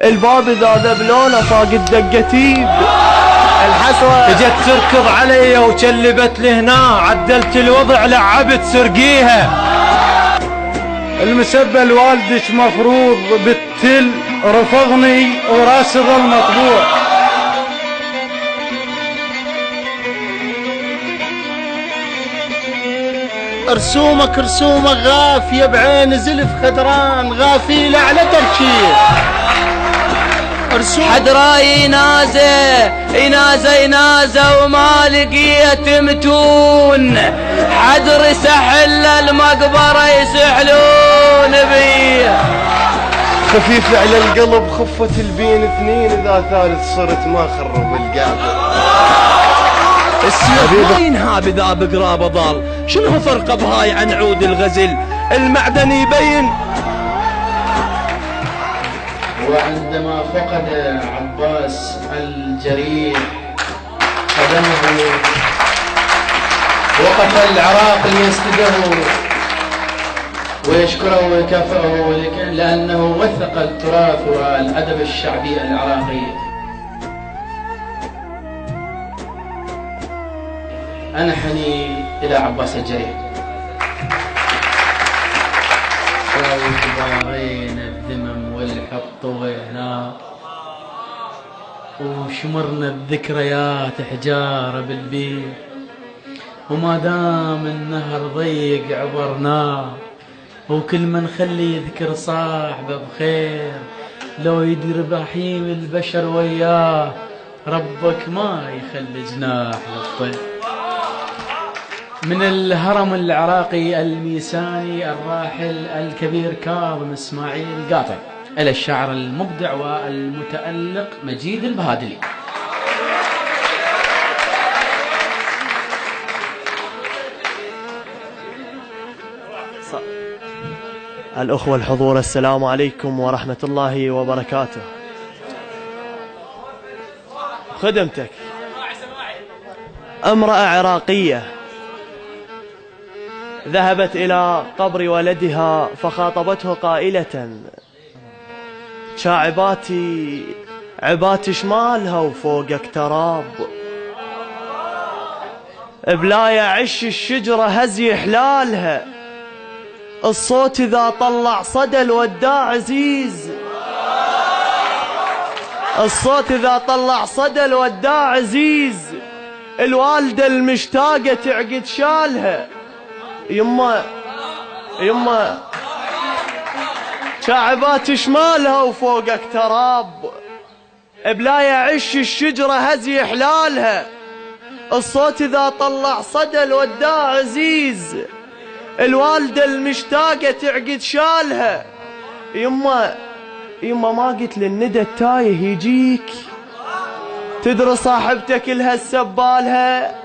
الباب إذا ذبلونه فاق الدقتيب. الحسرة اجت تركض علي وشلبت لي هنا، عدلت الوضع لعبت سرقيها. المسبة لوالدك مفروض بالتل، رفضني وراسي ظل مطبوع. رسومك غافية بعين زلف خدران، غافيلة على تركيه. حدراي ينازة وما لقيت متون، حدر سحل المقبرة يسحلون بيه. خفيف على القلب خفة البين اثنين، إذا ثالث صرت ما خرب القابل. السيوف ما ينهاب إذا بقرابه ضال، شنو فرقه بهاي عن عود الغزل؟ المعدن يبين. وعندما فقد عباس الجريح خدمه، وقف العراق ليسنده ويشكره ويكافئه، لأنه وثق التراث والأدب الشعبي العراقي. أنحني إلى عباس الجريح. باغين الذمم والحق طوينا، وشمرنا الذكريات حجارة بالبير، وما دام النهر ضيق عبرناه، وكل ما نخلي يذكر صاحبه بخير، لو يدير بحيم البشر وياه، ربك ما يخلي جناح للطير. من الهرم العراقي الميساني الراحل الكبير كاظم اسماعيل قاطع، إلى الشاعر المبدع والمتألق مجيد البهادلي. الأخوة الحضور، السلام عليكم ورحمة الله وبركاته. خدمتك امرأة عراقية ذهبت إلى قبر ولدها فخاطبته قائلة: شاعباتي عبات شمالها وفوقك تراب، بلا يعش الشجرة هزي حلالها، الصوت إذا طلع صدى الوداع عزيز، الصوت إذا طلع صدى الوداع عزيز، الوالدة المشتاقة تعقد شالها، يما شاعبات شمالها وفوقك تراب، بلا يعش الشجرة هزي حلالها، الصوت إذا طلع صدى الوداع عزيز، الوالدة المشتاقة تعقد شالها، يما ما قلت للندى التايه يجيك، تدري صاحبتك لها السبالها،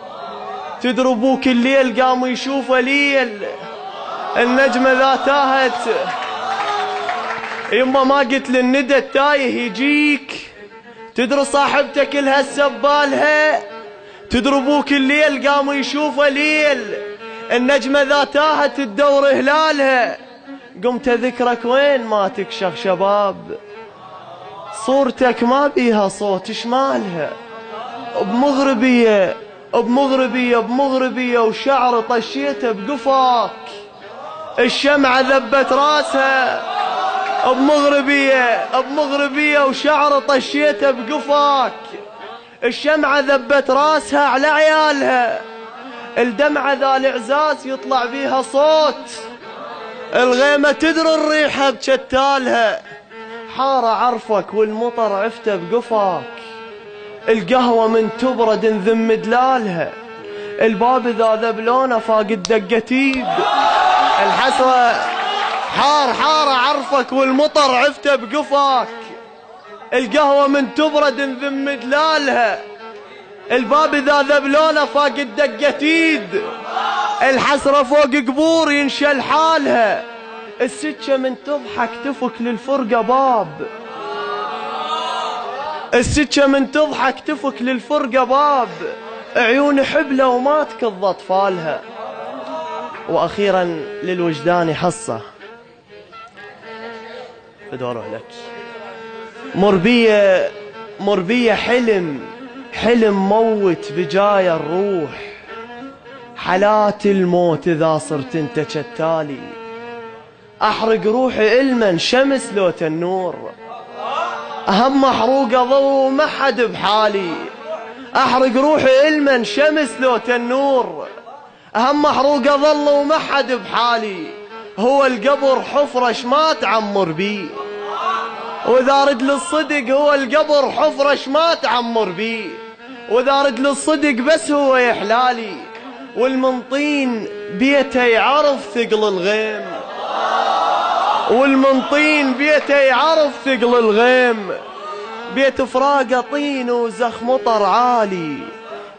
تدري ابوك الليل قام يشوفه ليل، النجمة ذا تاهت، يما ما قلت للندى التايه يجيك، تدري صاحبتك لها السبالها، تدري ابوك الليل قام يشوفه ليل، النجمة ذا تاهت تدور هلالها، قمت اذكرك وين ما تكشخ شباب، صورتك ما بيها صوت شمالها، بمغربية وشعر طشيته بقفاك، الشمعة ذبت راسها، بمغربية وشعر طشيته بقفاك، الشمعة ذبت راسها على عيالها، الدمعة ذا الإعزاز يطلع بيها صوت، الغيمة تدري الريحة بشتالها، حارة عرفك والمطر عفته بقفاك، القهوة من تبرد نذم دلالها، الباب إذا ذبلونه فاق الدقتيب، الحسرة حارة عرفك والمطر عفته بقفاك، القهوة من تبرد نذم دلالها، الباب إذا ذبلونه فاق الدقتيد، الحسرة فوق قبور ينشل حالها، السكة من تضحك تفك للفرقة باب، السكة من تضحك تفك للفرقة باب، عيون حبلة وما تكض أطفالها. وأخيرا للوجدان حصة، بدوره لك. مربية حلم موت بجاية الروح. حالات الموت إذا صرت انت كالتالي، أحرق روحي إلمن شمس لو تنور، أهم محروقة ضو ما حد بحالي. أحرق روحي إلمن شمس لو تنور، أهم محروقة ظل وما حد بحالي. هو القبر حفرة شما تعمر بيه، وإذا رد للصدق هو القبر حفرة شما تعمر بيه، وإذا رد للصدق بس هو يحلالي. والمنطين بيته يعرف ثقل الغيم، والمنطين بيته يعرف ثقل الغيم. بيت فراقه طين وزخ مطر عالي،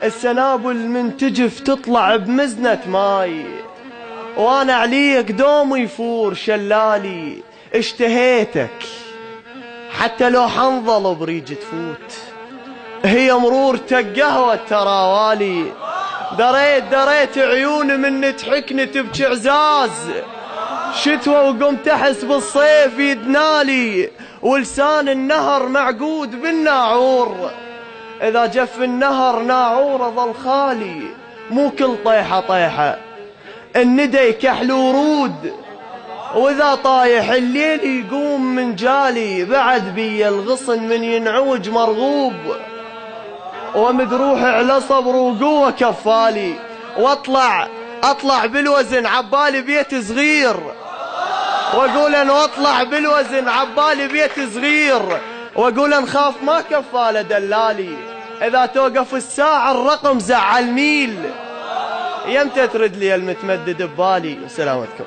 السنابل من تجف تطلع بمزنة ماي، وانا عليك دوم يفور شلالي. اشتهيتك حتى لو حنظل بريج تفوت، هي مرورتك قهوة تراوالي. دريت عيون من تحكني تبكي عزاز، شتوى وقمت احس بالصيف يدنالي، ولسان النهر معقود بالناعور. اذا جف النهر ناعور ظل خالي، مو كل طيحة الندى يكحل ورود، واذا طايح الليل يقوم من جالي. بعد بي الغصن من ينعوج مرغوب، ومد روحي على صبر وقوة كفالي. واطلع بالوزن عبالي بيت صغير، واقول ان واطلع بالوزن عبالي بيت صغير، واقول ان خاف ما كفاله دلالي. اذا توقف الساعة الرقم زعل ميل، يمتى ترد لي المتمدد ببالي. سلامتكم.